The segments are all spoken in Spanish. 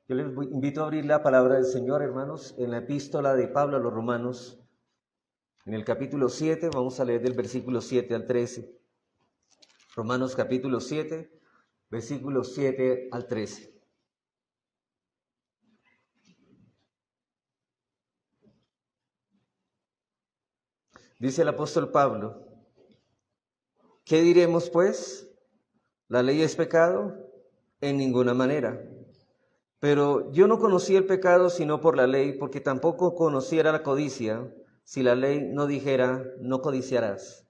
Yo les invito a abrir la palabra del Señor, hermanos, en la epístola de Pablo a los Romanos, en el capítulo 7, vamos a leer del versículo 7 al 13. Romanos capítulo 7, versículos 7 al 13. Dice el apóstol Pablo: ¿qué diremos pues? ¿La ley es pecado? En ninguna manera. Pero yo no conocí el pecado sino por la ley, porque tampoco conociera la codicia, si la ley no dijera, no codiciarás.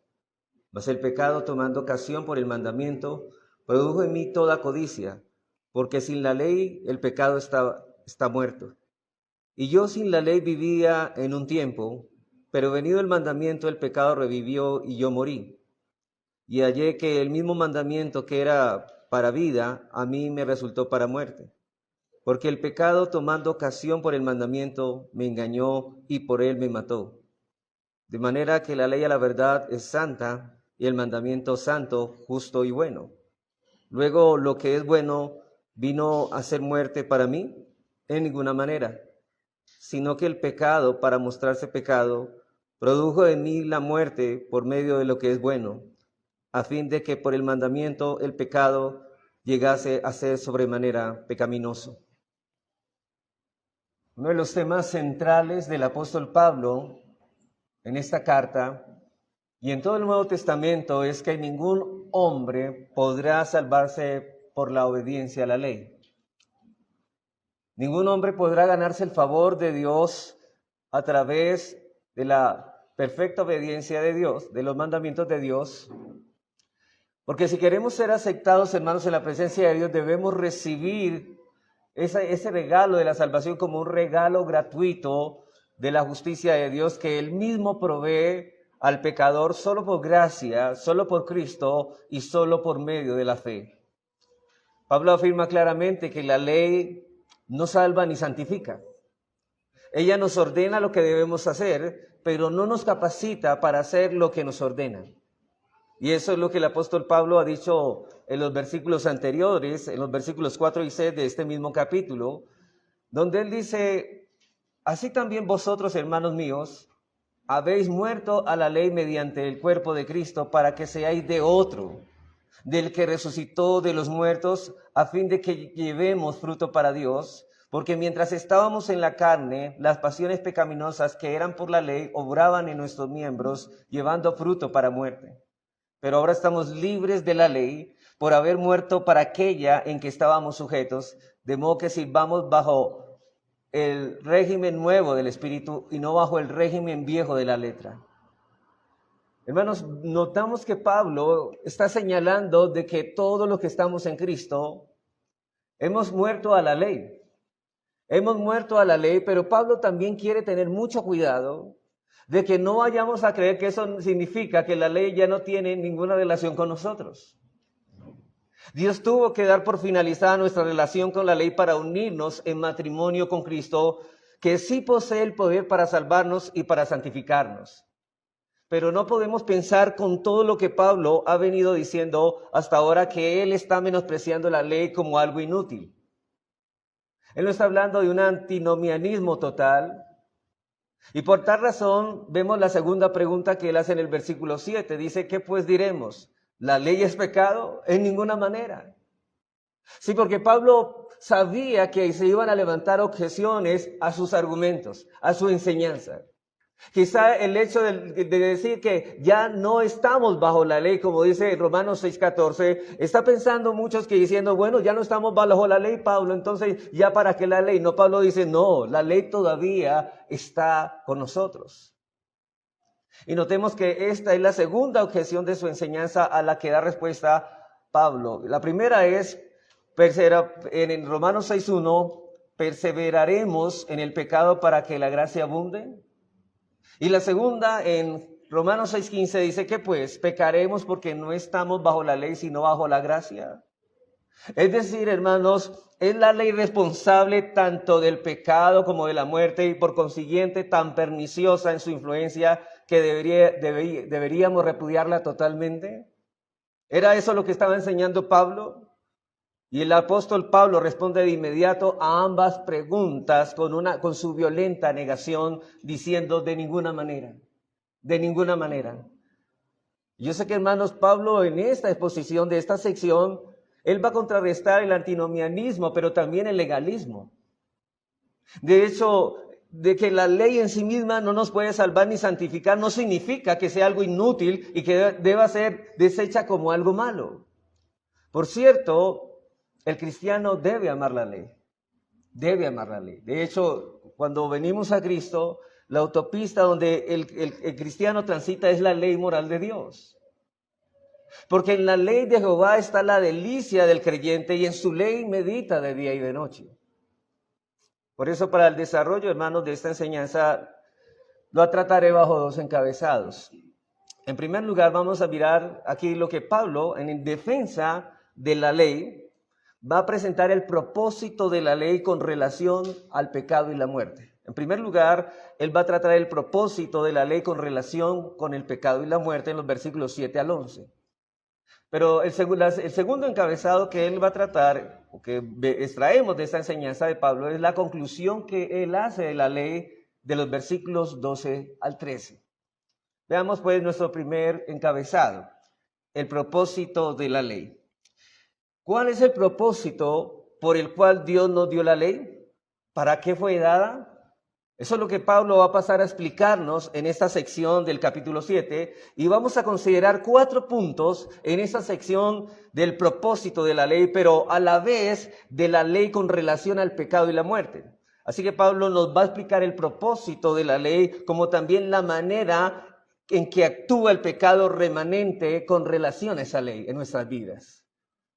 Mas el pecado, tomando ocasión por el mandamiento, produjo en mí toda codicia, porque sin la ley el pecado está muerto. Y yo sin la ley vivía en un tiempo, pero venido el mandamiento, el pecado revivió y yo morí. Y hallé que el mismo mandamiento que era para vida, a mí me resultó para muerte. Porque el pecado, tomando ocasión por el mandamiento, me engañó y por él me mató. De manera que la ley a la verdad es santa y el mandamiento santo, justo y bueno. Luego lo que es bueno vino a ser muerte para mí en ninguna manera, sino que el pecado, para mostrarse pecado, produjo en mí la muerte por medio de lo que es bueno, a fin de que por el mandamiento el pecado llegase a ser sobremanera pecaminoso. Uno de los temas centrales del apóstol Pablo en esta carta y en todo el Nuevo Testamento es que ningún hombre podrá salvarse por la obediencia a la ley. Ningún hombre podrá ganarse el favor de Dios a través de la perfecta obediencia de Dios, de los mandamientos de Dios. Porque si queremos ser aceptados, hermanos, en la presencia de Dios, debemos recibir ese regalo de la salvación como un regalo gratuito de la justicia de Dios que Él mismo provee al pecador solo por gracia, solo por Cristo y solo por medio de la fe. Pablo afirma claramente que la ley no salva ni santifica. Ella nos ordena lo que debemos hacer, pero no nos capacita para hacer lo que nos ordena. Y eso es lo que el apóstol Pablo ha dicho en los versículos anteriores, en los versículos 4 y 6 de este mismo capítulo, donde él dice: así también vosotros, hermanos míos, habéis muerto a la ley mediante el cuerpo de Cristo, para que seáis de otro, del que resucitó de los muertos, a fin de que llevemos fruto para Dios. Porque mientras estábamos en la carne, las pasiones pecaminosas que eran por la ley obraban en nuestros miembros, llevando fruto para muerte. Pero ahora estamos libres de la ley por haber muerto para aquella en que estábamos sujetos, de modo que sirvamos bajo el régimen nuevo del Espíritu y no bajo el régimen viejo de la letra. Hermanos, notamos que Pablo está señalando de que todos los que estamos en Cristo hemos muerto a la ley. Hemos muerto a la ley, pero Pablo también quiere tener mucho cuidado de que no vayamos a creer que eso significa que la ley ya no tiene ninguna relación con nosotros. Dios tuvo que dar por finalizada nuestra relación con la ley para unirnos en matrimonio con Cristo, que sí posee el poder para salvarnos y para santificarnos. Pero no podemos pensar con todo lo que Pablo ha venido diciendo hasta ahora que él está menospreciando la ley como algo inútil. Él no está hablando de un antinomianismo total. Y por tal razón vemos la segunda pregunta que él hace en el versículo 7. Dice: ¿qué pues diremos? ¿La ley es pecado? En ninguna manera. Sí, porque Pablo sabía que se iban a levantar objeciones a sus argumentos, a su enseñanza. Quizá el hecho de decir que ya no estamos bajo la ley, como dice Romanos 6:14, está pensando muchos que diciendo: bueno, ya no estamos bajo la ley, Pablo, entonces ya para qué la ley. No, Pablo dice: no, la ley todavía está con nosotros. Y notemos que esta es la segunda objeción de su enseñanza a la que da respuesta Pablo. La primera es, en Romanos 6:1, perseveraremos en el pecado para que la gracia abunde. Y la segunda, en Romanos 6:15, dice que pues pecaremos porque no estamos bajo la ley, sino bajo la gracia. Es decir, hermanos, es la ley responsable tanto del pecado como de la muerte y por consiguiente tan perniciosa en su influencia que deberíamos repudiarla totalmente. ¿Era eso lo que estaba enseñando Pablo? Y el apóstol Pablo responde de inmediato a ambas preguntas con su violenta negación, diciendo de ninguna manera, de ninguna manera. Yo sé que, hermanos, Pablo en esta exposición de esta sección, él va a contrarrestar el antinomianismo, pero también el legalismo. De hecho, de que la ley en sí misma no nos puede salvar ni santificar, no significa que sea algo inútil y que deba ser deshecha como algo malo. Por cierto, el cristiano debe amar la ley. Debe amar la ley. De hecho, cuando venimos a Cristo, la autopista donde el cristiano transita es la ley moral de Dios. Porque en la ley de Jehová está la delicia del creyente y en su ley medita de día y de noche. Por eso, para el desarrollo, hermanos, de esta enseñanza, lo trataré bajo dos encabezados. En primer lugar, vamos a mirar aquí lo que Pablo, en defensa de la ley, va a presentar el propósito de la ley con relación al pecado y la muerte. En primer lugar, él va a tratar el propósito de la ley con relación con el pecado y la muerte en los versículos 7 al 11. Pero el segundo encabezado que él va a tratar, o que extraemos de esta enseñanza de Pablo, es la conclusión que él hace de la ley de los versículos 12 al 13. Veamos pues nuestro primer encabezado, el propósito de la ley. ¿Cuál es el propósito por el cual Dios nos dio la ley? ¿Para qué fue dada? Eso es lo que Pablo va a pasar a explicarnos en esta sección del capítulo 7 y vamos a considerar 4 puntos en esta sección del propósito de la ley, pero a la vez de la ley con relación al pecado y la muerte. Así que Pablo nos va a explicar el propósito de la ley como también la manera en que actúa el pecado remanente con relación a esa ley en nuestras vidas.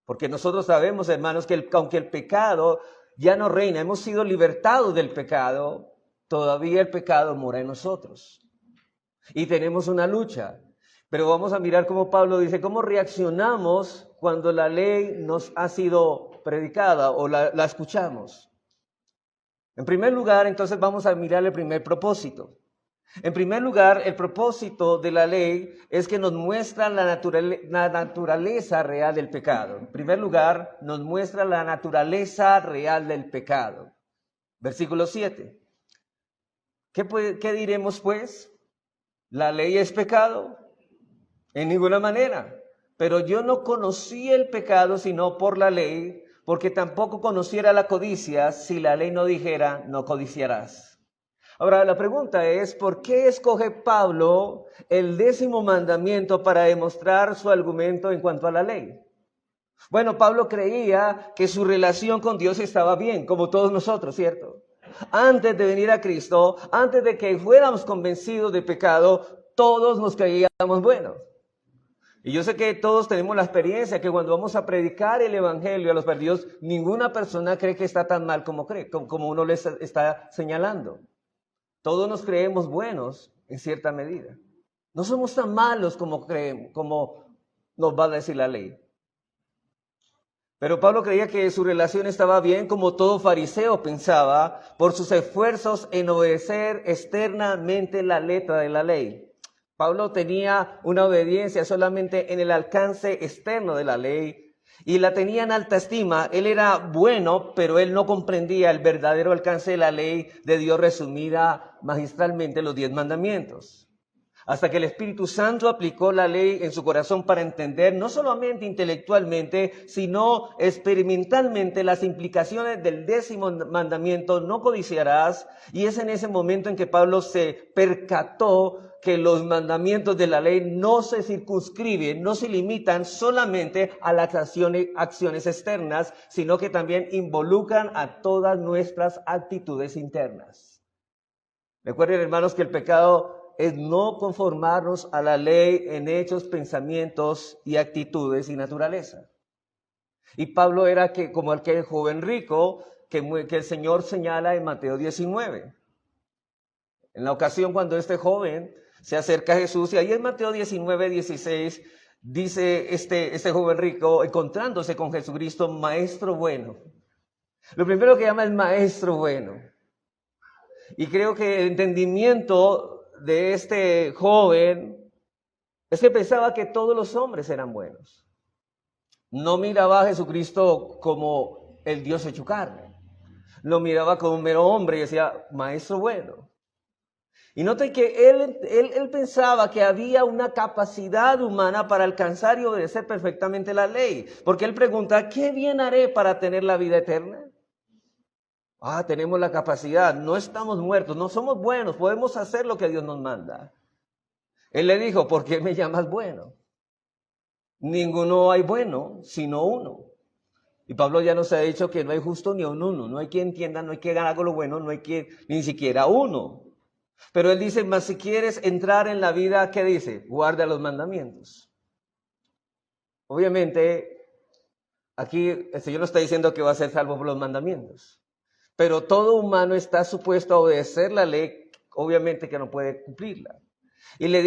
Porque nosotros sabemos, hermanos, que aunque el pecado ya no reina, hemos sido libertados del pecado, todavía el pecado mora en nosotros. Y tenemos una lucha. Pero vamos a mirar cómo Pablo dice, cómo reaccionamos cuando la ley nos ha sido predicada o la escuchamos. En primer lugar, entonces vamos a mirar el primer propósito. En primer lugar, el propósito de la ley es que nos muestra la naturaleza real del pecado. En primer lugar, nos muestra la naturaleza real del pecado. Versículo 7. ¿Qué diremos pues? ¿La ley es pecado? En ninguna manera. Pero yo no conocí el pecado sino por la ley, porque tampoco conociera la codicia si la ley no dijera, no codiciarás. Ahora, la pregunta es, ¿por qué escoge Pablo el 10º mandamiento para demostrar su argumento en cuanto a la ley? Bueno, Pablo creía que su relación con Dios estaba bien, como todos nosotros, ¿cierto? Antes de venir a Cristo, antes de que fuéramos convencidos de pecado, todos nos creíamos buenos. Y yo sé que todos tenemos la experiencia que cuando vamos a predicar el evangelio a los perdidos, ninguna persona cree que está tan mal como uno les está señalando. Todos nos creemos buenos en cierta medida. No somos tan malos como creemos, como nos va a decir la ley. Pero Pablo creía que su relación estaba bien, como todo fariseo pensaba, por sus esfuerzos en obedecer externamente la letra de la ley. Pablo tenía una obediencia solamente en el alcance externo de la ley y la tenía en alta estima. Él era bueno, pero él no comprendía el verdadero alcance de la ley de Dios resumida magistralmente en los 10 mandamientos. Hasta que el Espíritu Santo aplicó la ley en su corazón para entender, no solamente intelectualmente, sino experimentalmente las implicaciones del 10º mandamiento, no codiciarás. Y es en ese momento en que Pablo se percató que los mandamientos de la ley no se circunscriben, no se limitan solamente a las acciones externas, sino que también involucran a todas nuestras actitudes internas. Recuerden, hermanos, que el pecado es no conformarnos a la ley en hechos, pensamientos y actitudes y naturaleza. Y Pablo era como aquel joven rico que el Señor señala en Mateo 19. En la ocasión cuando este joven se acerca a Jesús, y ahí en Mateo 19, 16, dice este joven rico, encontrándose con Jesucristo, maestro bueno. Lo primero que llama es maestro bueno. Y creo que el entendimiento de este joven es que pensaba que todos los hombres eran buenos. No miraba a Jesucristo como el Dios hecho carne. Lo miraba como un mero hombre y decía, maestro bueno. Y note que él pensaba que había una capacidad humana para alcanzar y obedecer perfectamente la ley. Porque él pregunta, ¿qué bien haré para tener la vida eterna? Tenemos la capacidad, no estamos muertos, no somos buenos, podemos hacer lo que Dios nos manda. Él le dijo, ¿por qué me llamas bueno? Ninguno hay bueno, sino uno. Y Pablo ya nos ha dicho que no hay justo ni un uno, no hay quien entienda, no hay quien haga lo bueno, no hay quien, ni siquiera uno. Pero él dice, mas si quieres entrar en la vida, ¿qué dice? Guarda los mandamientos. Obviamente, aquí el Señor no está diciendo que va a ser salvo por los mandamientos. Pero todo humano está supuesto a obedecer la ley, obviamente que no puede cumplirla. Y le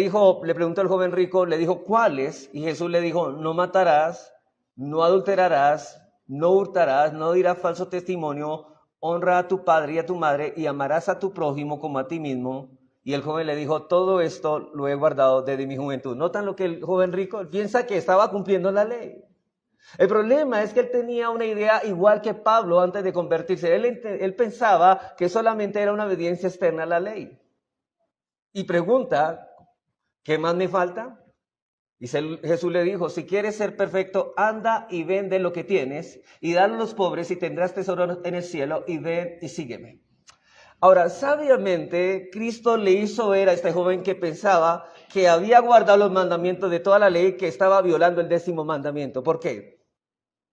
preguntó al joven rico, le dijo, ¿cuáles? Y Jesús le dijo, no matarás, no adulterarás, no hurtarás, no dirás falso testimonio, honra a tu padre y a tu madre y amarás a tu prójimo como a ti mismo. Y el joven le dijo, todo esto lo he guardado desde mi juventud. ¿Notan lo que el joven rico piensa que estaba cumpliendo la ley? El problema es que él tenía una idea igual que Pablo antes de convertirse. Él pensaba que solamente era una obediencia externa a la ley. Y pregunta, ¿qué más me falta? Y Jesús le dijo, si quieres ser perfecto, anda y vende lo que tienes y dalo a los pobres y tendrás tesoro en el cielo y ven y sígueme. Ahora, sabiamente, Cristo le hizo ver a este joven que pensaba que había guardado los mandamientos de toda la ley, que estaba violando el 10º mandamiento. ¿Por qué?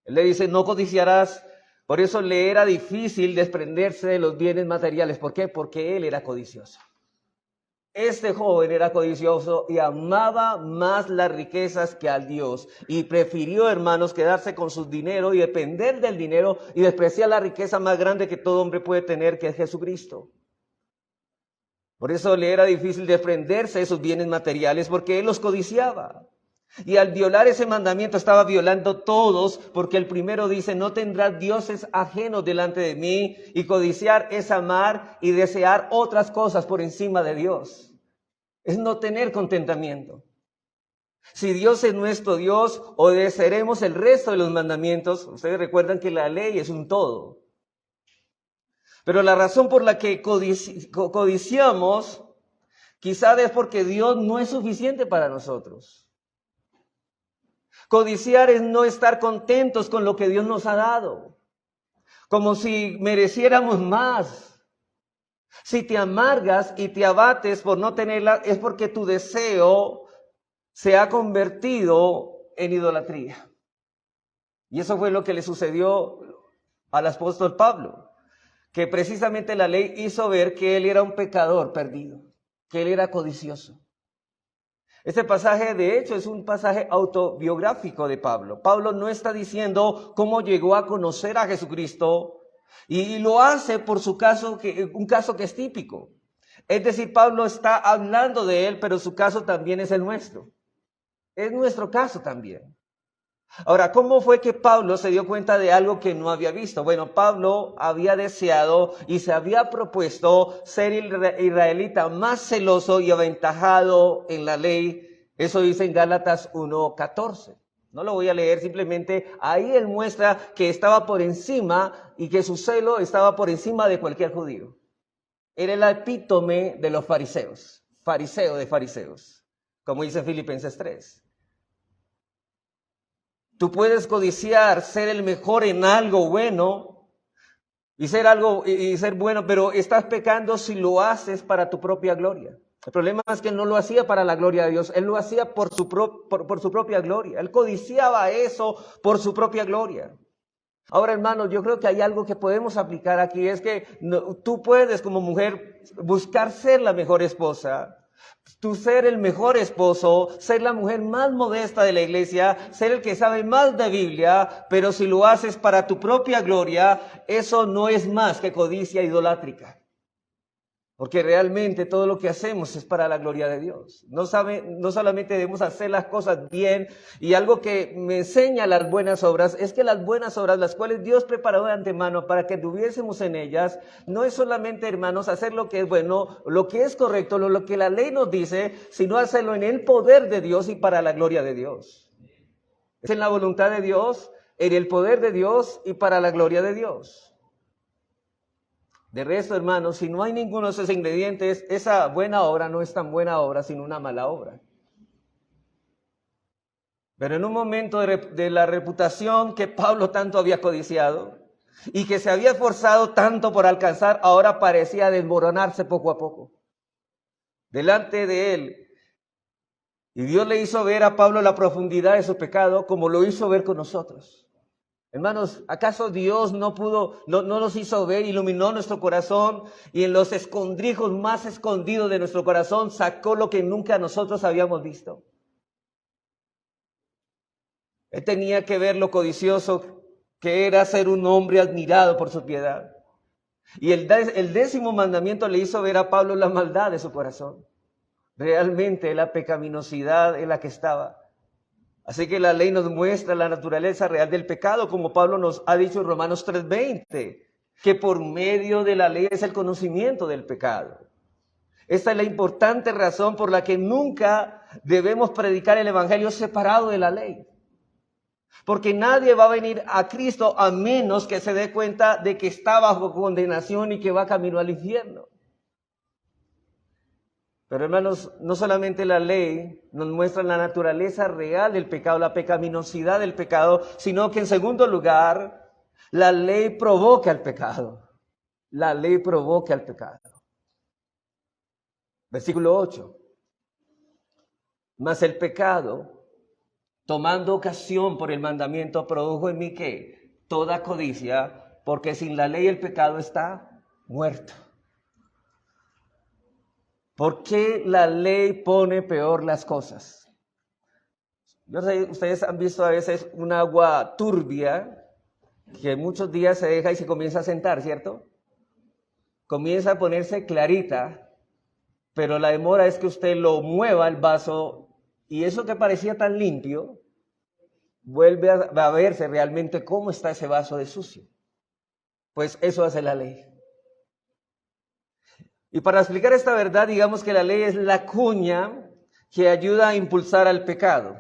Él le dice, no codiciarás. Por eso le era difícil desprenderse de los bienes materiales. ¿Por qué? Porque él era codicioso. Este joven era codicioso y amaba más las riquezas que al Dios. Y prefirió, hermanos, quedarse con su dinero y depender del dinero y despreciar la riqueza más grande que todo hombre puede tener, que es Jesucristo. Por eso le era difícil desprenderse de sus bienes materiales, porque él los codiciaba. Y al violar ese mandamiento estaba violando todos, porque el primero dice, no tendrás dioses ajenos delante de mí, y codiciar es amar y desear otras cosas por encima de Dios. Es no tener contentamiento. Si Dios es nuestro Dios, obedeceremos el resto de los mandamientos. Ustedes recuerdan que la ley es un todo. Pero la razón por la que codiciamos, quizás es porque Dios no es suficiente para nosotros. Codiciar es no estar contentos con lo que Dios nos ha dado, como si mereciéramos más. Si te amargas y te abates por no tenerla, es porque tu deseo se ha convertido en idolatría. Y eso fue lo que le sucedió al apóstol Pablo, que precisamente la ley hizo ver que él era un pecador perdido, que él era codicioso. Este pasaje, de hecho, es un pasaje autobiográfico de Pablo. Pablo no está diciendo cómo llegó a conocer a Jesucristo, y lo hace por un caso que es típico. Es decir, Pablo está hablando de él, pero su caso también es el nuestro. Es nuestro caso también. Ahora, ¿cómo fue que Pablo se dio cuenta de algo que no había visto? Bueno, Pablo había deseado y se había propuesto ser el israelita más celoso y aventajado en la ley. Eso dice en Gálatas 1:14. No lo voy a leer, simplemente ahí él muestra que estaba por encima y que su celo estaba por encima de cualquier judío. Era el epítome de los fariseos, fariseo de fariseos, como dice Filipenses 3. Tú puedes codiciar ser el mejor en algo bueno y ser bueno, pero estás pecando si lo haces para tu propia gloria. El problema es que no lo hacía para la gloria de Dios, él lo hacía por su propia gloria. Él codiciaba eso por su propia gloria. Ahora, hermanos, yo creo que hay algo que podemos aplicar aquí, es que tú puedes como mujer buscar ser la mejor esposa, tú ser el mejor esposo, ser la mujer más modesta de la iglesia, ser el que sabe más de Biblia, pero si lo haces para tu propia gloria, eso no es más que codicia idolátrica. Porque realmente todo lo que hacemos es para la gloria de Dios. No solamente debemos hacer las cosas bien, y algo que me enseña las buenas obras es que las buenas obras, las cuales Dios preparó de antemano para que tuviésemos en ellas, no es solamente, hermanos, hacer lo que es bueno, lo que es correcto, lo que la ley nos dice, sino hacerlo en el poder de Dios y para la gloria de Dios. Es en la voluntad de Dios, en el poder de Dios y para la gloria de Dios. De resto, hermanos, si no hay ninguno de esos ingredientes, esa buena obra no es tan buena obra, sino una mala obra. Pero en un momento de la reputación que Pablo tanto había codiciado y que se había esforzado tanto por alcanzar, ahora parecía desmoronarse poco a poco delante de él. Y Dios le hizo ver a Pablo la profundidad de su pecado como lo hizo ver con nosotros. Hermanos, ¿acaso Dios no nos hizo ver, iluminó nuestro corazón y en los escondrijos más escondidos de nuestro corazón sacó lo que nunca nosotros habíamos visto? Él tenía que ver lo codicioso que era ser un hombre admirado por su piedad. Y el 10º mandamiento le hizo ver a Pablo la maldad de su corazón. Realmente la pecaminosidad en la que estaba. Así que la ley nos muestra la naturaleza real del pecado, como Pablo nos ha dicho en Romanos 3:20, que por medio de la ley es el conocimiento del pecado. Esta es la importante razón por la que nunca debemos predicar el evangelio separado de la ley. Porque nadie va a venir a Cristo a menos que se dé cuenta de que está bajo condenación y que va camino al infierno. Pero hermanos, no solamente la ley nos muestra la naturaleza real del pecado, la pecaminosidad del pecado, sino que en segundo lugar, la ley provoca el pecado. La ley provoca el pecado. Versículo 8. Mas el pecado, tomando ocasión por el mandamiento, produjo en mí ¿qué? Toda codicia, porque sin la ley el pecado está muerto. ¿Por qué la ley pone peor las cosas? Yo sé, ustedes han visto a veces un agua turbia que muchos días se deja y se comienza a sentar, ¿cierto? Comienza a ponerse clarita, pero la demora es que usted lo mueva el vaso y eso que parecía tan limpio, vuelve a verse realmente cómo está ese vaso de sucio. Pues eso hace la ley. Y para explicar esta verdad, digamos que la ley es la cuña que ayuda a impulsar al pecado.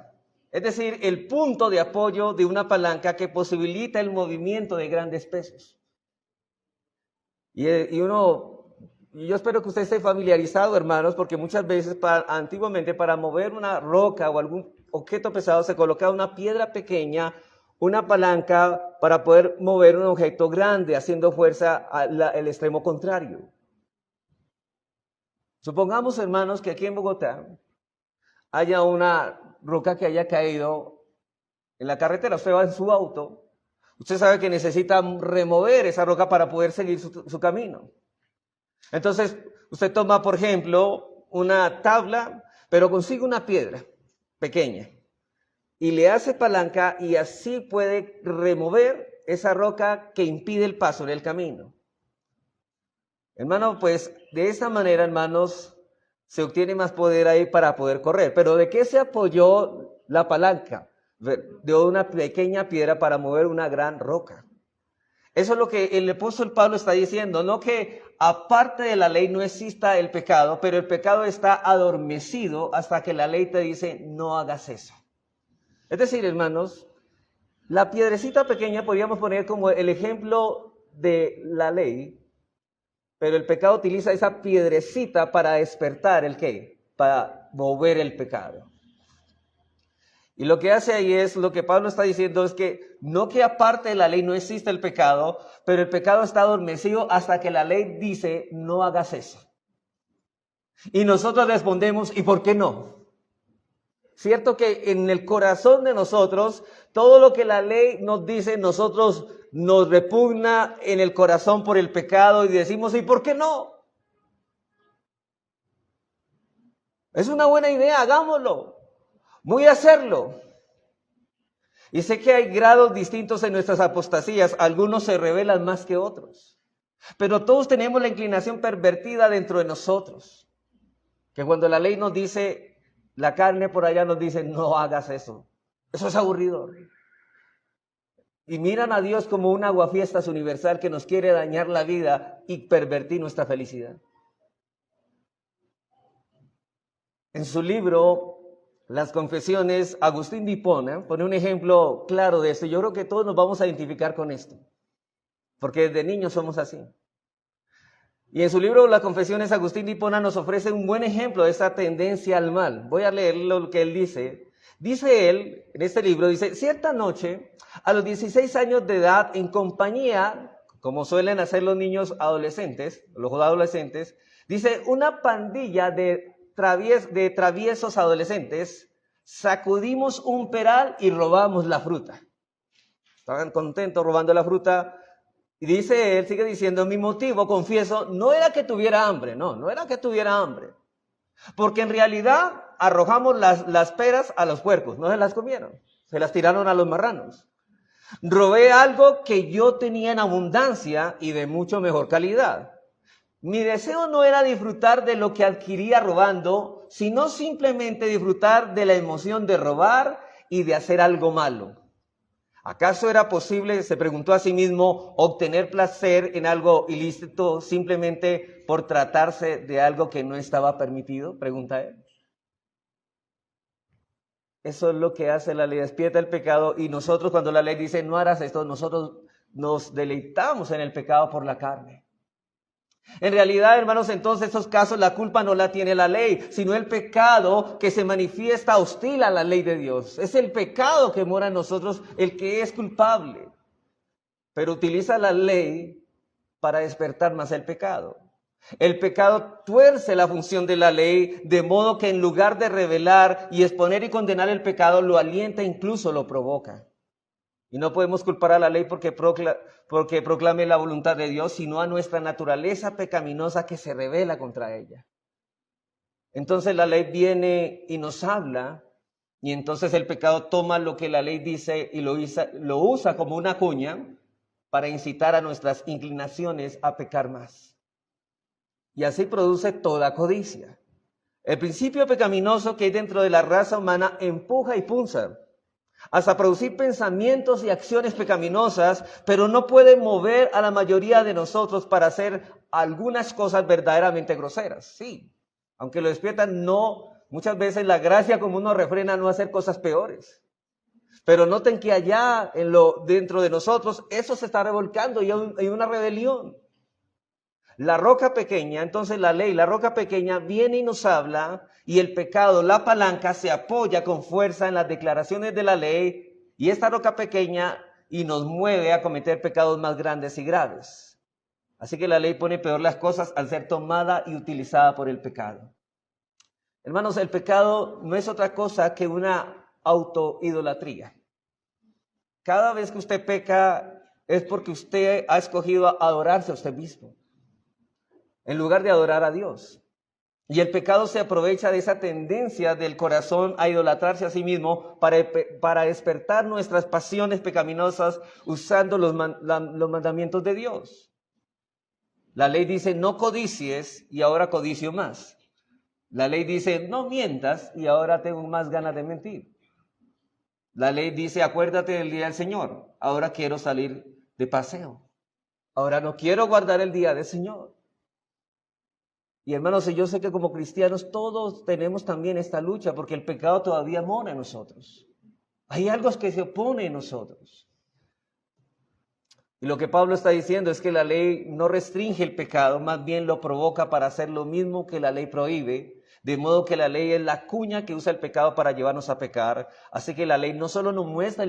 Es decir, el punto de apoyo de una palanca que posibilita el movimiento de grandes pesos. Y yo espero que usted esté familiarizado, hermanos, porque muchas veces antiguamente para mover una roca o algún objeto pesado se colocaba una piedra pequeña, una palanca para poder mover un objeto grande, haciendo fuerza al extremo contrario. Supongamos, hermanos, que aquí en Bogotá haya una roca que haya caído en la carretera. Usted va en su auto, usted sabe que necesita remover esa roca para poder seguir su camino. Entonces, usted toma, por ejemplo, una tabla, pero consigue una piedra pequeña y le hace palanca y así puede remover esa roca que impide el paso en el camino. Hermano, pues de esta manera, hermanos, se obtiene más poder ahí para poder correr. Pero ¿de qué se apoyó la palanca? De una pequeña piedra para mover una gran roca. Eso es lo que el apóstol Pablo está diciendo, no que aparte de la ley no exista el pecado, pero el pecado está adormecido hasta que la ley te dice no hagas eso. Es decir, hermanos, la piedrecita pequeña podríamos poner como el ejemplo de la ley, pero el pecado utiliza esa piedrecita para despertar ¿el qué? Para mover el pecado. Y lo que hace ahí es, lo que Pablo está diciendo es que no que aparte de la ley no existe el pecado, pero el pecado está adormecido hasta que la ley dice no hagas eso. Y nosotros respondemos, ¿y por qué no? Cierto que en el corazón de nosotros, todo lo que la ley nos dice, nosotros nos repugna en el corazón por el pecado y decimos, ¿y por qué no? Es una buena idea, hagámoslo. Voy a hacerlo. Y sé que hay grados distintos en nuestras apostasías, algunos se rebelan más que otros. Pero todos tenemos la inclinación pervertida dentro de nosotros. Que cuando la ley nos dice, la carne por allá nos dice, no hagas eso. Eso es aburrido. Y miran a Dios como un aguafiestas universal que nos quiere dañar la vida y pervertir nuestra felicidad. En su libro, las confesiones, Agustín de Hipona pone un ejemplo claro de esto. Yo creo que todos nos vamos a identificar con esto, porque desde niños somos así. Y en su libro Las Confesiones, Agustín de Hipona nos ofrece un buen ejemplo de esta tendencia al mal. Voy a leer lo que él dice. Dice él, en este libro, dice, cierta noche, a los 16 años de edad, en compañía, como suelen hacer los niños adolescentes, los adolescentes, dice, una pandilla de traviesos adolescentes, sacudimos un peral y robamos la fruta. Estaban contentos robando la fruta. Y dice él, sigue diciendo, mi motivo, confieso, no era que tuviera hambre, no era que tuviera hambre. Porque en realidad arrojamos las peras a los puercos, no se las comieron, se las tiraron a los marranos. Robé algo que yo tenía en abundancia y de mucho mejor calidad. Mi deseo no era disfrutar de lo que adquiría robando, sino simplemente disfrutar de la emoción de robar y de hacer algo malo. ¿Acaso era posible, se preguntó a sí mismo, obtener placer en algo ilícito simplemente por tratarse de algo que no estaba permitido? Pregunta él. Eso es lo que hace la ley, despierta el pecado, y nosotros cuando la ley dice no harás esto, nosotros nos deleitamos en el pecado por la carne. En realidad, hermanos, en todos estos casos la culpa no la tiene la ley, sino el pecado que se manifiesta hostil a la ley de Dios. Es el pecado que mora en nosotros el que es culpable, pero utiliza la ley para despertar más el pecado. El pecado tuerce la función de la ley, de modo que en lugar de revelar y exponer y condenar el pecado, lo alienta e incluso lo provoca. Y no podemos culpar a la ley porque proclame la voluntad de Dios, sino a nuestra naturaleza pecaminosa que se rebela contra ella. Entonces la ley viene y nos habla, y entonces el pecado toma lo que la ley dice y lo usa como una cuña para incitar a nuestras inclinaciones a pecar más. Y así produce toda codicia. El principio pecaminoso que hay dentro de la raza humana empuja y punza hasta producir pensamientos y acciones pecaminosas, pero no puede mover a la mayoría de nosotros para hacer algunas cosas verdaderamente groseras. Sí, aunque lo despiertan, no, muchas veces la gracia común nos refrena a no hacer cosas peores. Pero noten que allá, dentro de nosotros, eso se está revolcando y hay una rebelión. La roca pequeña, entonces la ley, la roca pequeña viene y nos habla, y el pecado, la palanca, se apoya con fuerza en las declaraciones de la ley, y esta roca pequeña y nos mueve a cometer pecados más grandes y graves. Así que la ley pone peor las cosas al ser tomada y utilizada por el pecado. Hermanos, el pecado no es otra cosa que una autoidolatría. Cada vez que usted peca es porque usted ha escogido adorarse a usted mismo, en lugar de adorar a Dios. Y el pecado se aprovecha de esa tendencia del corazón a idolatrarse a sí mismo para despertar nuestras pasiones pecaminosas usando los mandamientos de Dios. La ley dice no codicies y ahora codicio más. La ley dice no mientas y ahora tengo más ganas de mentir. La ley dice acuérdate del día del Señor, ahora quiero salir de paseo. Ahora no quiero guardar el día del Señor. Y hermanos, yo sé que como cristianos todos tenemos también esta lucha porque el pecado todavía mora en nosotros. Hay algo que se opone en nosotros. Y lo que Pablo está diciendo es que la ley no restringe el pecado, más bien lo provoca para hacer lo mismo que la ley prohíbe, de modo que la ley es la cuña que usa el pecado para llevarnos a pecar. Así que la ley no solo nos muestra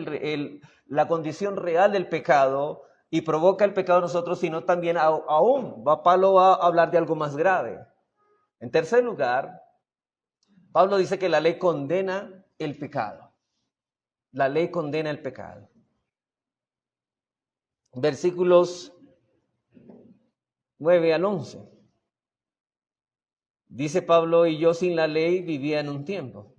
la condición real del pecado y provoca el pecado en nosotros, sino también aún Pablo va a hablar de algo más grave. En tercer lugar, Pablo dice que la ley condena el pecado. La ley condena el pecado. Versículos 9 al 11. Dice Pablo, y yo sin la ley vivía en un tiempo,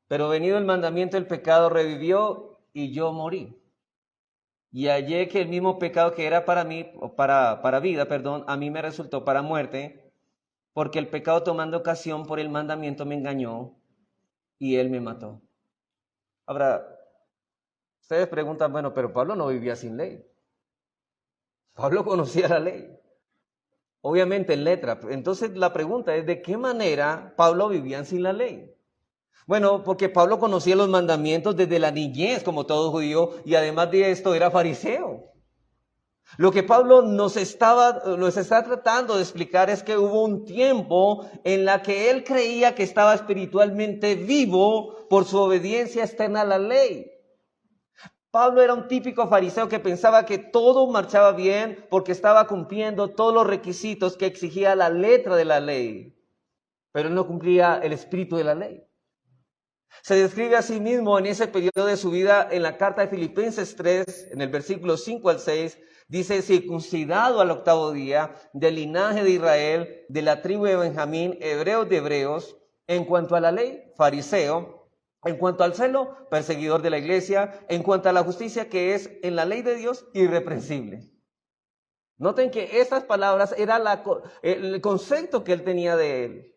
pero venido el mandamiento el pecado revivió y yo morí. Y hallé que el mismo pecado que era para mí, para vida, a mí me resultó para muerte, porque el pecado tomando ocasión por el mandamiento me engañó y él me mató. Ahora, ustedes preguntan, bueno, pero Pablo no vivía sin ley. Pablo conocía la ley, obviamente en letra. Entonces la pregunta es, ¿de qué manera Pablo vivía sin la ley? Bueno, porque Pablo conocía los mandamientos desde la niñez, como todo judío, y además de esto era fariseo. Lo que Pablo nos está tratando de explicar es que hubo un tiempo en la que él creía que estaba espiritualmente vivo por su obediencia externa a la ley. Pablo era un típico fariseo que pensaba que todo marchaba bien porque estaba cumpliendo todos los requisitos que exigía la letra de la ley, pero él no cumplía el espíritu de la ley. Se describe a sí mismo en ese periodo de su vida en la carta de Filipenses 3, en el versículo 5 al 6, dice: circuncidado al 8º día, del linaje de Israel, de la tribu de Benjamín, hebreos de hebreos, en cuanto a la ley, fariseo, en cuanto al celo, perseguidor de la iglesia, en cuanto a la justicia que es en la ley de Dios, irreprensible. Noten que estas palabras era el concepto que él tenía de él.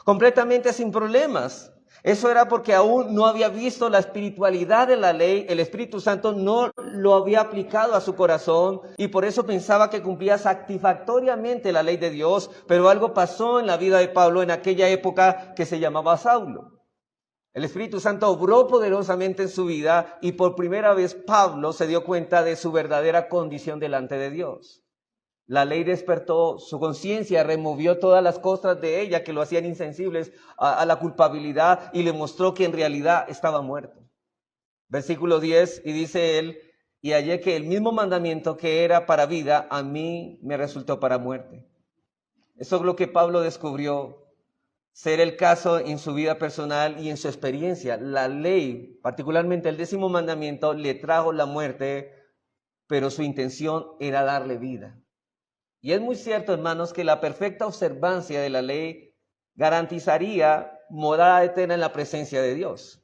Completamente sin problemas. Eso era porque aún no había visto la espiritualidad de la ley, el Espíritu Santo no lo había aplicado a su corazón y por eso pensaba que cumplía satisfactoriamente la ley de Dios, pero algo pasó en la vida de Pablo en aquella época que se llamaba Saulo. El Espíritu Santo obró poderosamente en su vida y por primera vez Pablo se dio cuenta de su verdadera condición delante de Dios. La ley despertó su conciencia, removió todas las cosas de ella que lo hacían insensibles a la culpabilidad y le mostró que en realidad estaba muerto. Versículo 10, y dice él: y hallé que el mismo mandamiento que era para vida, a mí me resultó para muerte. Eso es lo que Pablo descubrió ser el caso en su vida personal y en su experiencia. La ley, particularmente el 10º mandamiento, le trajo la muerte, pero su intención era darle vida. Y es muy cierto, hermanos, que la perfecta observancia de la ley garantizaría morada eterna en la presencia de Dios.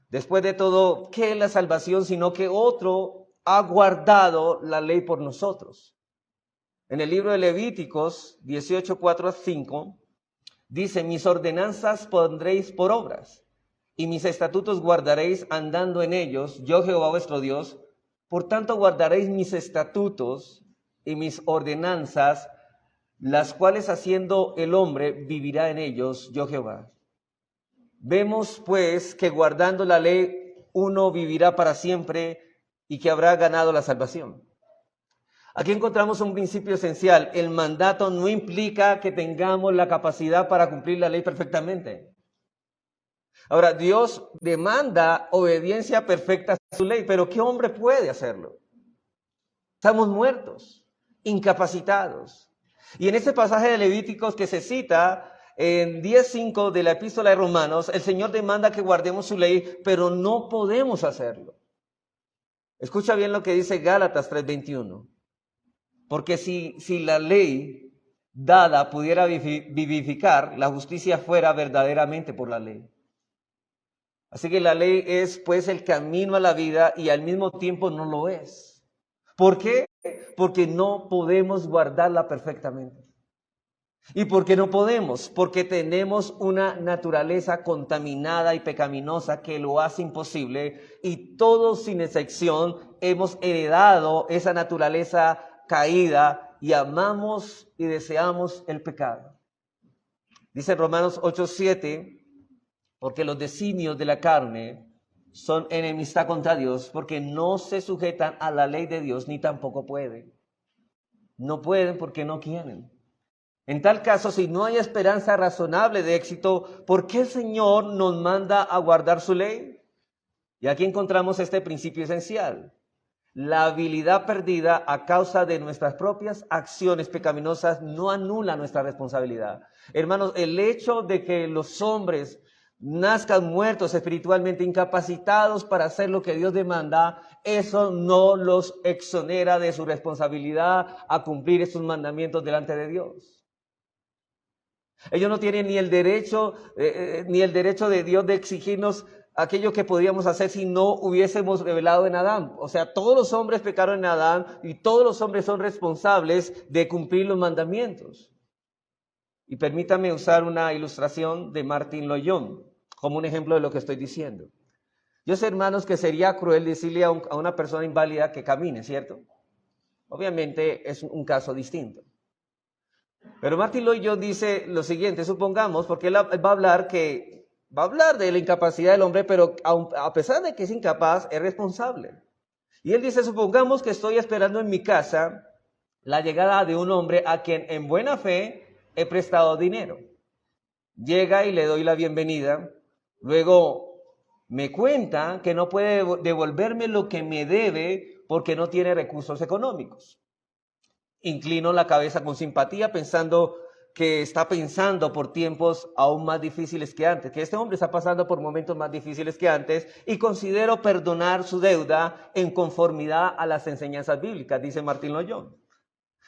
Después de todo, ¿qué es la salvación? Sino que otro ha guardado la ley por nosotros. En el libro de Levíticos 18, 4 a 5, dice: mis ordenanzas pondréis por obras, y mis estatutos guardaréis andando en ellos, yo Jehová vuestro Dios. Por tanto guardaréis mis estatutos y mis ordenanzas, las cuales haciendo el hombre vivirá en ellos, yo Jehová. Vemos pues que guardando la ley uno vivirá para siempre y que habrá ganado la salvación. Aquí encontramos un principio esencial: el mandato no implica que tengamos la capacidad para cumplir la ley perfectamente. Ahora, Dios demanda obediencia perfecta a su ley, pero ¿qué hombre puede hacerlo? Estamos muertos, incapacitados. Y en este pasaje de Levíticos que se cita en 10:5 de la epístola de Romanos, el Señor demanda que guardemos su ley, pero no podemos hacerlo. Escucha bien lo que dice Gálatas 3:21. Porque si la ley dada pudiera vivificar, la justicia fuera verdaderamente por la ley. Así que la ley es pues el camino a la vida y al mismo tiempo no lo es. ¿Por qué? Porque no podemos guardarla perfectamente. ¿Y por qué no podemos? Porque tenemos una naturaleza contaminada y pecaminosa que lo hace imposible, y todos sin excepción hemos heredado esa naturaleza caída y amamos y deseamos el pecado. Dice Romanos 8:7, porque los designios de la carne son enemistad contra Dios, porque no se sujetan a la ley de Dios, ni tampoco pueden. No pueden porque no quieren. En tal caso, si no hay esperanza razonable de éxito, ¿por qué el Señor nos manda a guardar su ley? Y aquí encontramos este principio esencial: la habilidad perdida a causa de nuestras propias acciones pecaminosas no anula nuestra responsabilidad. Hermanos, el hecho de que los hombres nazcan muertos espiritualmente, incapacitados para hacer lo que Dios demanda, eso no los exonera de su responsabilidad a cumplir esos mandamientos delante de Dios. Ellos no tienen ni el derecho de Dios de exigirnos aquello que podríamos hacer si no hubiésemos revelado en Adán. O sea, todos los hombres pecaron en Adán y todos los hombres son responsables de cumplir los mandamientos. Y permítame usar una ilustración de Martín Loyola como un ejemplo de lo que estoy diciendo. Yo sé, hermanos, que sería cruel decirle a una persona inválida que camine, ¿cierto? Obviamente es un caso distinto. Pero Martin Lloyd Jones dice lo siguiente, supongamos, porque él va a hablar de la incapacidad del hombre, pero a pesar de que es incapaz, es responsable. Y él dice, supongamos que estoy esperando en mi casa la llegada de un hombre a quien en buena fe he prestado dinero. Llega y le doy la bienvenida, luego me cuenta que no puede devolverme lo que me debe porque no tiene recursos económicos. Inclino la cabeza con simpatía pensando que está pensando por tiempos aún más difíciles que antes, que este hombre está pasando por momentos más difíciles que antes y considero perdonar su deuda en conformidad a las enseñanzas bíblicas, dice Martin Lloyd Jones.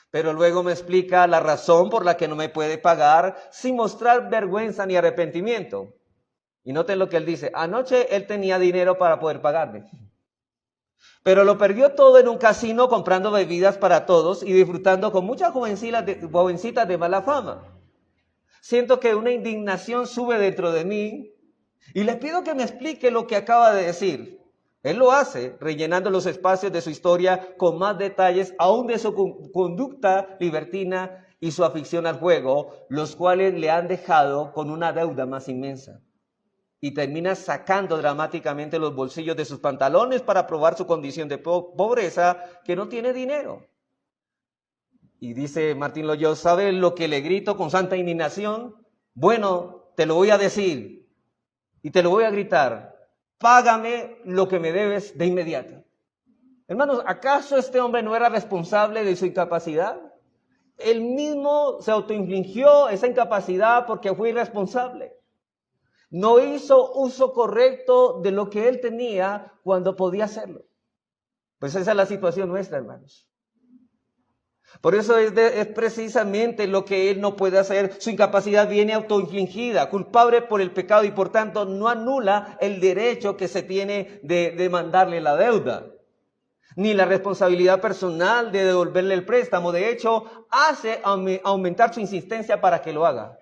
Pero luego me explica la razón por la que no me puede pagar sin mostrar vergüenza ni arrepentimiento. Y noten lo que él dice, anoche él tenía dinero para poder pagarme, pero lo perdió todo en un casino comprando bebidas para todos y disfrutando con muchas jovencitas de mala fama. Siento que una indignación sube dentro de mí y le pido que me explique lo que acaba de decir. Él lo hace rellenando los espacios de su historia con más detalles aún de su conducta libertina y su afición al juego, los cuales le han dejado con una deuda más inmensa. Y termina sacando dramáticamente los bolsillos de sus pantalones para probar su condición de pobreza, que no tiene dinero. Y dice Martin Lloyd Jones, ¿sabe lo que le grito con santa indignación? Bueno, te lo voy a decir y te lo voy a gritar. Págame lo que me debes de inmediato. Hermanos, ¿acaso este hombre no era responsable de su incapacidad? Él mismo se autoinfligió esa incapacidad porque fue irresponsable. No hizo uso correcto de lo que él tenía cuando podía hacerlo. Pues esa es la situación nuestra, hermanos. Por eso es precisamente lo que él no puede hacer. Su incapacidad viene autoinfligida, culpable por el pecado y por tanto no anula el derecho que se tiene de demandarle la deuda, ni la responsabilidad personal de devolverle el préstamo. De hecho, hace aumentar su insistencia para que lo haga.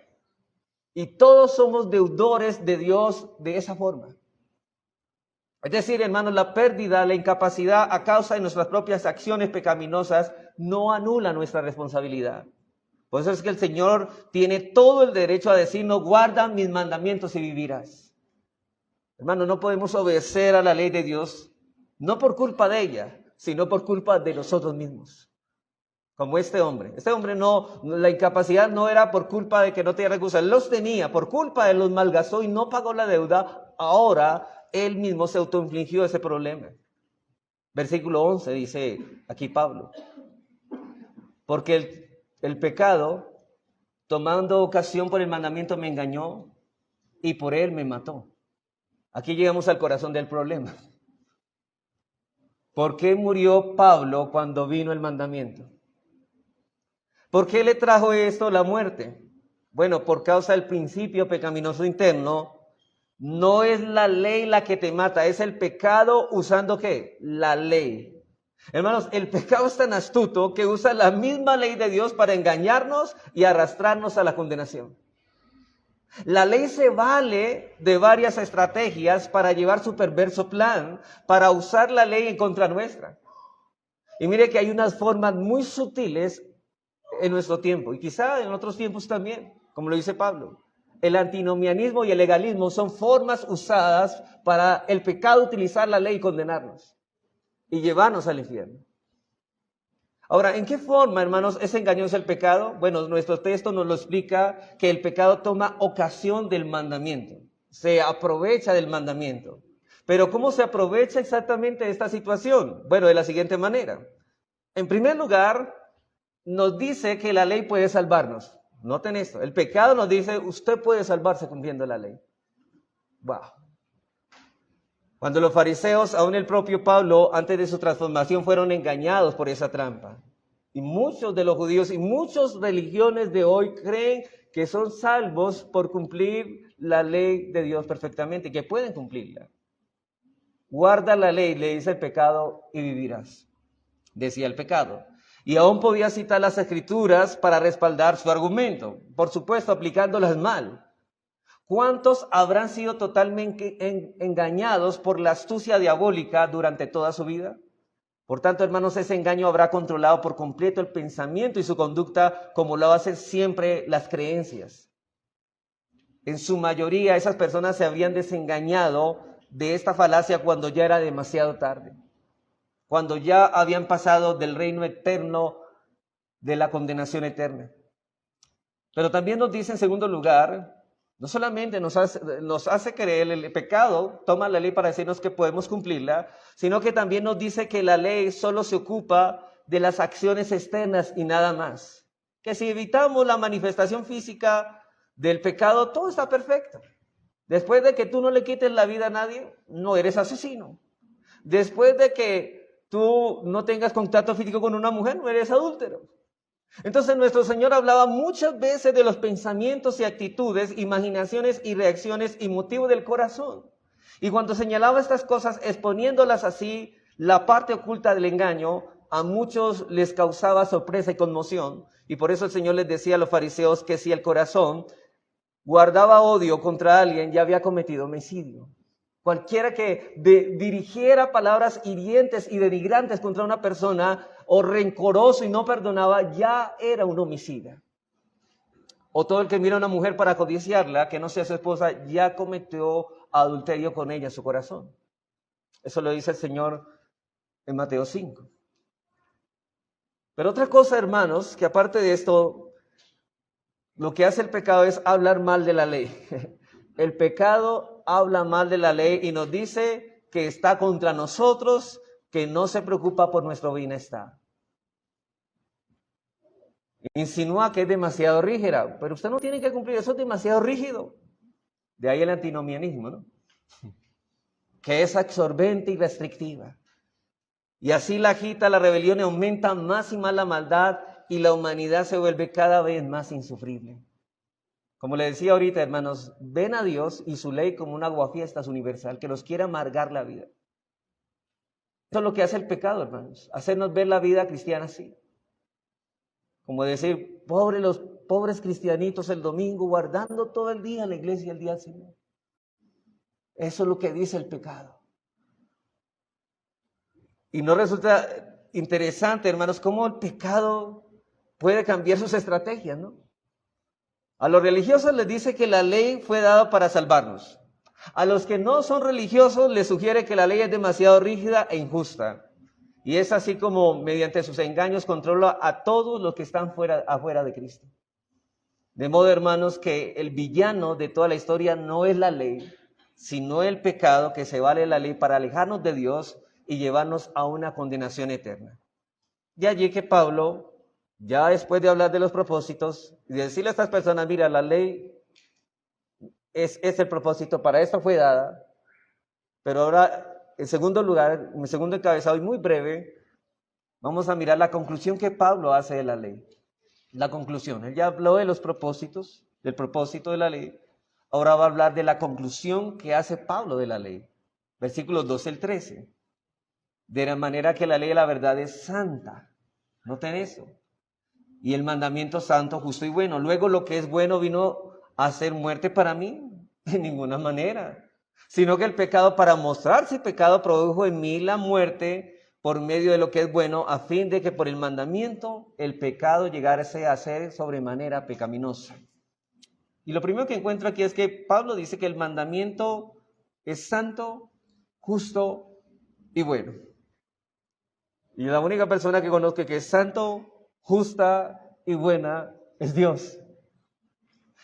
Y todos somos deudores de Dios de esa forma. Es decir, hermanos, la pérdida, la incapacidad a causa de nuestras propias acciones pecaminosas no anula nuestra responsabilidad. Por eso es que el Señor tiene todo el derecho a decirnos, guarda mis mandamientos y vivirás. Hermanos, no podemos obedecer a la ley de Dios, no por culpa de ella, sino por culpa de nosotros mismos. Como este hombre. Este hombre no, la incapacidad no era por culpa de que no tenía recursos. Él los tenía, por culpa de los malgastó y no pagó la deuda. Ahora él mismo se autoinfligió ese problema. Versículo 11 dice aquí Pablo. Porque el pecado, tomando ocasión por el mandamiento, me engañó y por él me mató. Aquí llegamos al corazón del problema. ¿Por qué murió Pablo cuando vino el mandamiento? ¿Por qué le trajo esto la muerte? Bueno, por causa del principio pecaminoso interno. No es la ley la que te mata, es el pecado usando ¿qué? La ley. Hermanos, el pecado es tan astuto que usa la misma ley de Dios para engañarnos y arrastrarnos a la condenación. La ley se vale de varias estrategias para llevar su perverso plan, para usar la ley en contra nuestra. Y mire que hay unas formas muy sutiles en nuestro tiempo, y quizá en otros tiempos también, como lo dice Pablo. El antinomianismo y el legalismo son formas usadas para el pecado utilizar la ley y condenarnos y llevarnos al infierno. Ahora, ¿en qué forma, hermanos, es engañoso el pecado? Bueno, nuestro texto nos lo explica, que el pecado toma ocasión del mandamiento, se aprovecha del mandamiento. Pero ¿cómo se aprovecha exactamente de esta situación? Bueno, de la siguiente manera. En primer lugar, nos dice que la ley puede salvarnos. Noten esto, el pecado nos dice, usted puede salvarse cumpliendo la ley. Wow. Cuando los fariseos, aún el propio Pablo, antes de su transformación, fueron engañados por esa trampa. Y muchos de los judíos y muchas religiones de hoy creen que son salvos por cumplir la ley de Dios perfectamente, que pueden cumplirla. Guarda la ley, le dice el pecado, y vivirás, decía el pecado. Y aún podía citar las escrituras para respaldar su argumento, por supuesto aplicándolas mal. ¿Cuántos habrán sido totalmente engañados por la astucia diabólica durante toda su vida? Por tanto, hermanos, ese engaño habrá controlado por completo el pensamiento y su conducta, como lo hacen siempre las creencias. En su mayoría, esas personas se habrían desengañado de esta falacia cuando ya era demasiado tarde, cuando ya habían pasado del reino eterno de la condenación eterna. Pero también nos dice en segundo lugar, no solamente nos hace creer el pecado, toma la ley para decirnos que podemos cumplirla, sino que también nos dice que la ley solo se ocupa de las acciones externas y nada más. Que si evitamos la manifestación física del pecado, todo está perfecto. Después de que tú no le quites la vida a nadie, no eres asesino. Después de que tú no tengas contacto físico con una mujer, no eres adúltero. Entonces nuestro Señor hablaba muchas veces de los pensamientos y actitudes, imaginaciones y reacciones y motivos del corazón. Y cuando señalaba estas cosas, exponiéndolas así, la parte oculta del engaño, a muchos les causaba sorpresa y conmoción. Y por eso el Señor les decía a los fariseos que si el corazón guardaba odio contra alguien, ya había cometido homicidio. Cualquiera que dirigiera palabras hirientes y denigrantes contra una persona, o rencoroso y no perdonaba, ya era un homicida. O todo el que mira a una mujer para codiciarla, que no sea su esposa, ya cometió adulterio con ella en su corazón. Eso lo dice el Señor en Mateo 5. Pero otra cosa, hermanos, que aparte de esto, lo que hace el pecado es hablar mal de la ley. El pecado habla mal de la ley y nos dice que está contra nosotros, que no se preocupa por nuestro bienestar. Insinúa que es demasiado rígida, pero usted no tiene que cumplir, eso es demasiado rígido. De ahí el antinomianismo, ¿no? Que es absorbente y restrictiva. Y así la agita, la rebelión aumenta más y más la maldad y la humanidad se vuelve cada vez más insufrible. Como le decía ahorita, hermanos, ven a Dios y su ley como un aguafiestas universal que nos quiere amargar la vida. Eso es lo que hace el pecado, hermanos, hacernos ver la vida cristiana así. Como decir, los pobres cristianitos el domingo guardando todo el día la iglesia y el día del Señor. Eso es lo que dice el pecado. Y no resulta interesante, hermanos, cómo el pecado puede cambiar sus estrategias, ¿no? A los religiosos les dice que la ley fue dada para salvarnos. A los que no son religiosos les sugiere que la ley es demasiado rígida e injusta. Y es así como mediante sus engaños controla a todos los que están afuera de Cristo. De modo, hermanos, que el villano de toda la historia no es la ley, sino el pecado que se vale la ley para alejarnos de Dios y llevarnos a una condenación eterna. De allí que Pablo, ya después de hablar de los propósitos y de decirle a estas personas, mira, la ley es el propósito, para esto fue dada, pero ahora, en segundo lugar, mi segundo encabezado y muy breve, vamos a mirar la conclusión que Pablo hace de la ley. La conclusión, él ya habló de los propósitos, del propósito de la ley, ahora va a hablar de la conclusión que hace Pablo de la ley. Versículos 12 al 13. De la manera que la ley de la verdad es santa. Noten eso. Y el mandamiento santo, justo y bueno. Luego lo que es bueno vino a ser muerte para mí. De ninguna manera. Sino que el pecado, para mostrar si pecado, produjo en mí la muerte por medio de lo que es bueno, a fin de que por el mandamiento el pecado llegase a ser sobremanera pecaminoso. Y lo primero que encuentro aquí es que Pablo dice que el mandamiento es santo, justo y bueno. Y la única persona que conozco que es santo, justa y buena es Dios.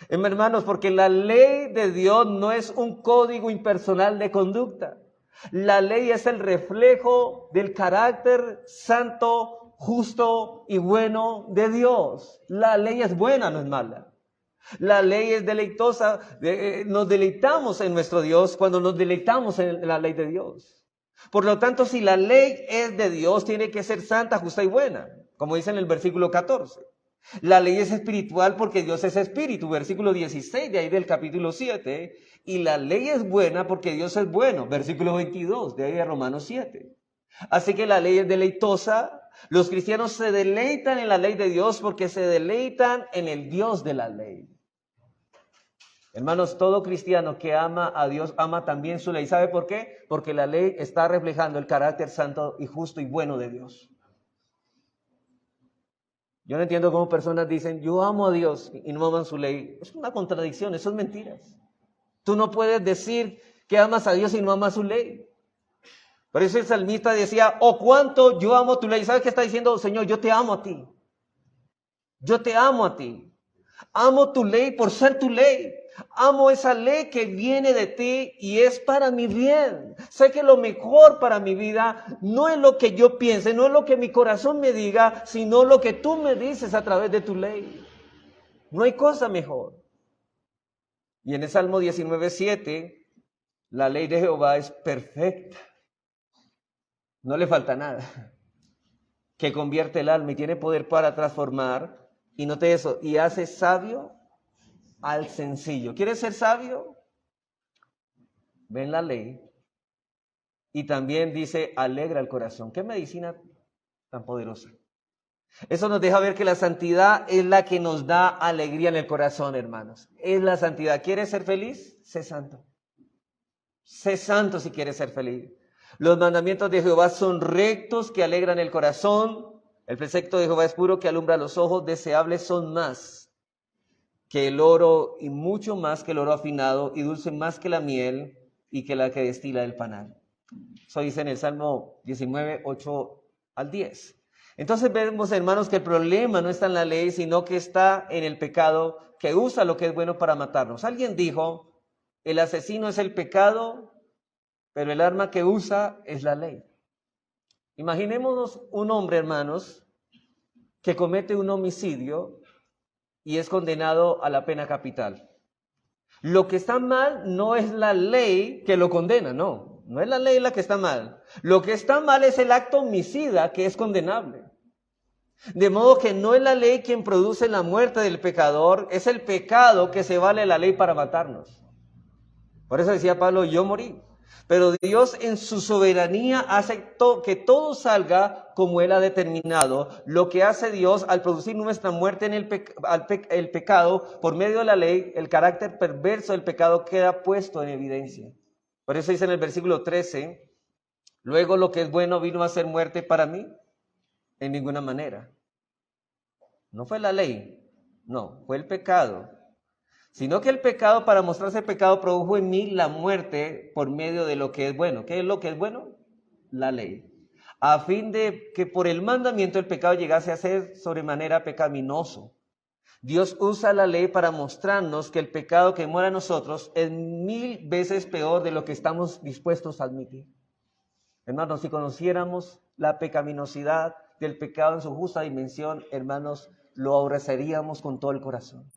Hermanos, porque la ley de Dios no es un código impersonal de conducta. La ley es el reflejo del carácter santo, justo y bueno de Dios. La ley es buena, no es mala. La ley es deleitosa. Nos deleitamos en nuestro Dios cuando nos deleitamos en la ley de Dios. Por lo tanto, si la ley es de Dios, tiene que ser santa, justa y buena, como dice en el versículo 14. La ley es espiritual porque Dios es espíritu, versículo 16 de ahí del capítulo 7. Y la ley es buena porque Dios es bueno, versículo 22 de ahí de Romanos 7. Así que la ley es deleitosa. Los cristianos se deleitan en la ley de Dios porque se deleitan en el Dios de la ley. Hermanos, todo cristiano que ama a Dios ama también su ley. ¿Sabe por qué? Porque la ley está reflejando el carácter santo y justo y bueno de Dios. Yo no entiendo cómo personas dicen, yo amo a Dios y no aman su ley. Es una contradicción, eso es mentiras. Tú no puedes decir que amas a Dios y no amas su ley. Por eso el salmista decía, oh, cuánto yo amo tu ley. ¿Sabes qué está diciendo? Señor, yo te amo a ti. Yo te amo a ti. Amo tu ley por ser tu ley. Amo esa ley que viene de ti y es para mi bien. Sé que lo mejor para mi vida no es lo que yo piense, no es lo que mi corazón me diga, sino lo que tú me dices a través de tu ley. No hay cosa mejor. Y en el Salmo 19:7, la ley de Jehová es perfecta. No le falta nada. Que convierte el alma y tiene poder para transformar. Y note eso, y hace sabio al sencillo. ¿Quieres ser sabio? Ven la ley. Y también dice, alegra el corazón. ¿Qué medicina tan poderosa? Eso nos deja ver que la santidad es la que nos da alegría en el corazón, hermanos. Es la santidad. ¿Quieres ser feliz? Sé santo. Sé santo si quieres ser feliz. Los mandamientos de Jehová son rectos que alegran el corazón. El precepto de Jehová es puro que alumbra los ojos. Deseables son más que el oro y mucho más que el oro afinado y dulce más que la miel y que la que destila el panal. Eso dice en el Salmo 19, 8 al 10. Entonces vemos, hermanos, que el problema no está en la ley, sino que está en el pecado que usa lo que es bueno para matarnos. Alguien dijo, el asesino es el pecado, pero el arma que usa es la ley. Imaginémonos un hombre, hermanos, que comete un homicidio y es condenado a la pena capital. Lo que está mal no es la ley que lo condena, no es la ley la que está mal. Lo que está mal es el acto homicida que es condenable. De modo que no es la ley quien produce la muerte del pecador, es el pecado que se vale la ley para matarnos. Por eso decía Pablo, yo morí. Pero Dios en su soberanía hace que todo salga como Él ha determinado. Lo que hace Dios al producir nuestra muerte en el pecado, por medio de la ley, el carácter perverso del pecado queda puesto en evidencia. Por eso dice en el versículo 13, luego lo que es bueno vino a ser muerte para mí, en ninguna manera. No fue la ley, no, fue el pecado. Sino que el pecado, para mostrarse pecado, produjo en mí la muerte por medio de lo que es bueno. ¿Qué es lo que es bueno? La ley. A fin de que por el mandamiento el pecado llegase a ser sobremanera pecaminoso. Dios usa la ley para mostrarnos que el pecado que mora en nosotros es 1000 veces peor de lo que estamos dispuestos a admitir. Hermanos, si conociéramos la pecaminosidad del pecado en su justa dimensión, hermanos, lo aborreceríamos con todo el corazón.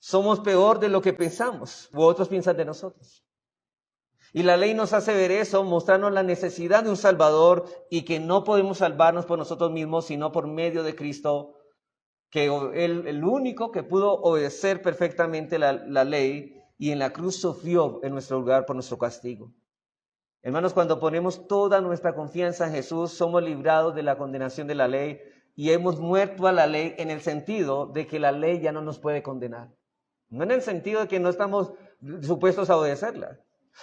Somos peor de lo que pensamos, u otros piensan de nosotros. Y la ley nos hace ver eso, mostrarnos la necesidad de un Salvador y que no podemos salvarnos por nosotros mismos, sino por medio de Cristo, que el único que pudo obedecer perfectamente la ley y en la cruz sufrió en nuestro lugar por nuestro castigo. Hermanos, cuando ponemos toda nuestra confianza en Jesús, somos librados de la condenación de la ley y hemos muerto a la ley en el sentido de que la ley ya no nos puede condenar. No en el sentido de que no estamos supuestos a obedecerla.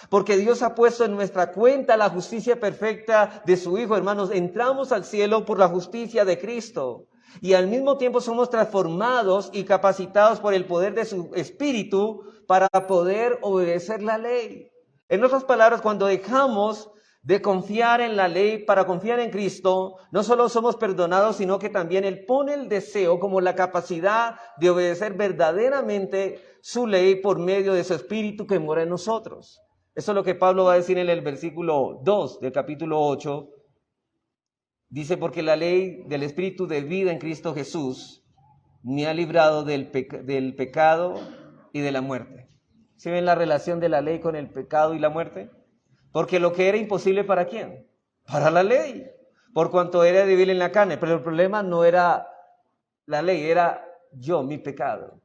Porque Dios ha puesto en nuestra cuenta la justicia perfecta de su Hijo, hermanos. Entramos al cielo por la justicia de Cristo. Y al mismo tiempo somos transformados y capacitados por el poder de su Espíritu para poder obedecer la ley. En otras palabras, cuando dejamos de confiar en la ley para confiar en Cristo, no solo somos perdonados, sino que también Él pone el deseo como la capacidad de obedecer verdaderamente su ley por medio de su Espíritu que mora en nosotros. Eso es lo que Pablo va a decir en el versículo 2 del capítulo 8. Dice, porque la ley del Espíritu de vida en Cristo Jesús me ha librado del pecado y de la muerte. ¿Sí ven la relación de la ley con el pecado y la muerte? Porque lo que era imposible, ¿para quién? Para la ley, por cuanto era débil en la carne. Pero el problema no era la ley, era yo, mi pecado.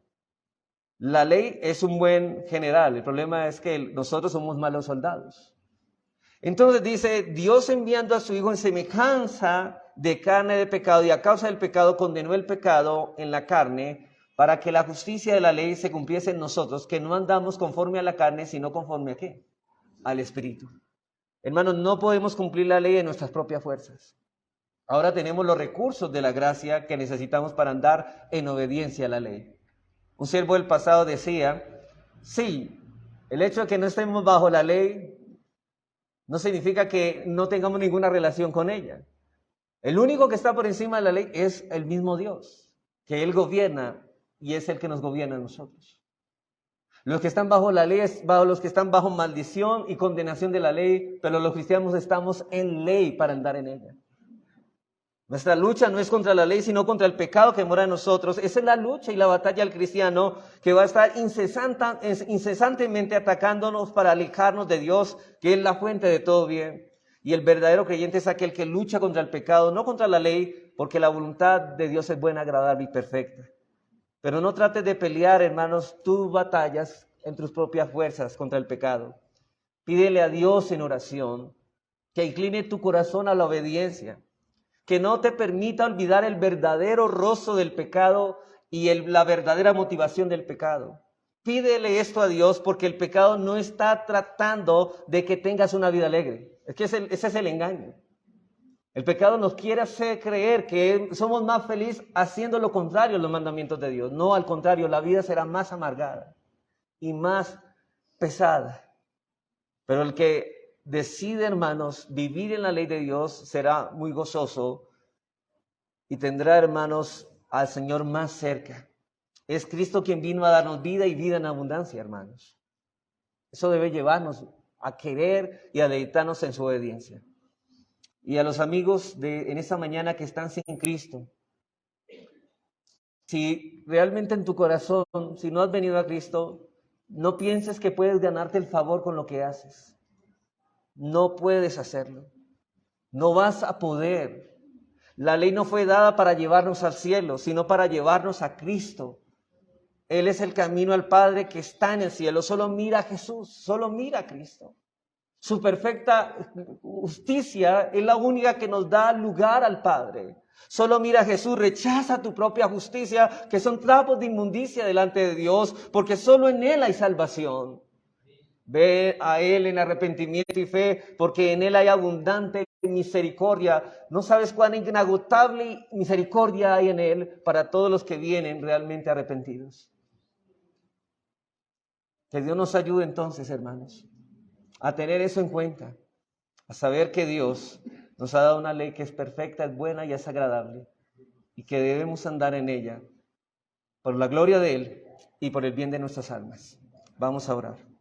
La ley es un buen general, el problema es que nosotros somos malos soldados. Entonces dice, Dios enviando a su Hijo en semejanza de carne de pecado y a causa del pecado condenó el pecado en la carne para que la justicia de la ley se cumpliese en nosotros, que no andamos conforme a la carne, sino conforme a ¿qué? Al Espíritu. Hermanos, no podemos cumplir la ley en nuestras propias fuerzas. Ahora tenemos los recursos de la gracia que necesitamos para andar en obediencia a la ley. Un siervo del pasado decía, sí, el hecho de que no estemos bajo la ley no significa que no tengamos ninguna relación con ella. El único que está por encima de la ley es el mismo Dios, que Él gobierna y es el que nos gobierna a nosotros. Los que están bajo la ley es bajo los que están bajo maldición y condenación de la ley, pero los cristianos estamos en ley para andar en ella. Nuestra lucha no es contra la ley, sino contra el pecado que mora en nosotros. Esa es la lucha y la batalla del cristiano que va a estar incesantemente atacándonos para alejarnos de Dios, que es la fuente de todo bien. Y el verdadero creyente es aquel que lucha contra el pecado, no contra la ley, porque la voluntad de Dios es buena, agradable y perfecta. Pero no trates de pelear, hermanos, tus batallas en tus propias fuerzas contra el pecado. Pídele a Dios en oración que incline tu corazón a la obediencia, que no te permita olvidar el verdadero rostro del pecado y la verdadera motivación del pecado. Pídele esto a Dios porque el pecado no está tratando de que tengas una vida alegre. Es que ese es el engaño. El pecado nos quiere hacer creer que somos más felices haciendo lo contrario a los mandamientos de Dios. No, al contrario, la vida será más amargada y más pesada. Pero el que decide, hermanos, vivir en la ley de Dios será muy gozoso y tendrá, hermanos, al Señor más cerca. Es Cristo quien vino a darnos vida y vida en abundancia, hermanos. Eso debe llevarnos a querer y a deleitarnos en su obediencia. Y a los amigos en esta mañana que están sin Cristo, si realmente en tu corazón, si no has venido a Cristo, no pienses que puedes ganarte el favor con lo que haces. No puedes hacerlo. No vas a poder. La ley no fue dada para llevarnos al cielo, sino para llevarnos a Cristo. Él es el camino al Padre que está en el cielo. Solo mira a Jesús, solo mira a Cristo. Su perfecta justicia es la única que nos da lugar al Padre. Solo mira a Jesús, rechaza tu propia justicia, que son trapos de inmundicia delante de Dios, porque solo en Él hay salvación. Ve a Él en arrepentimiento y fe, porque en Él hay abundante misericordia. No sabes cuán inagotable misericordia hay en Él para todos los que vienen realmente arrepentidos. Que Dios nos ayude entonces, hermanos, a tener eso en cuenta, a saber que Dios nos ha dado una ley que es perfecta, es buena y es agradable, y que debemos andar en ella por la gloria de Él y por el bien de nuestras almas. Vamos a orar.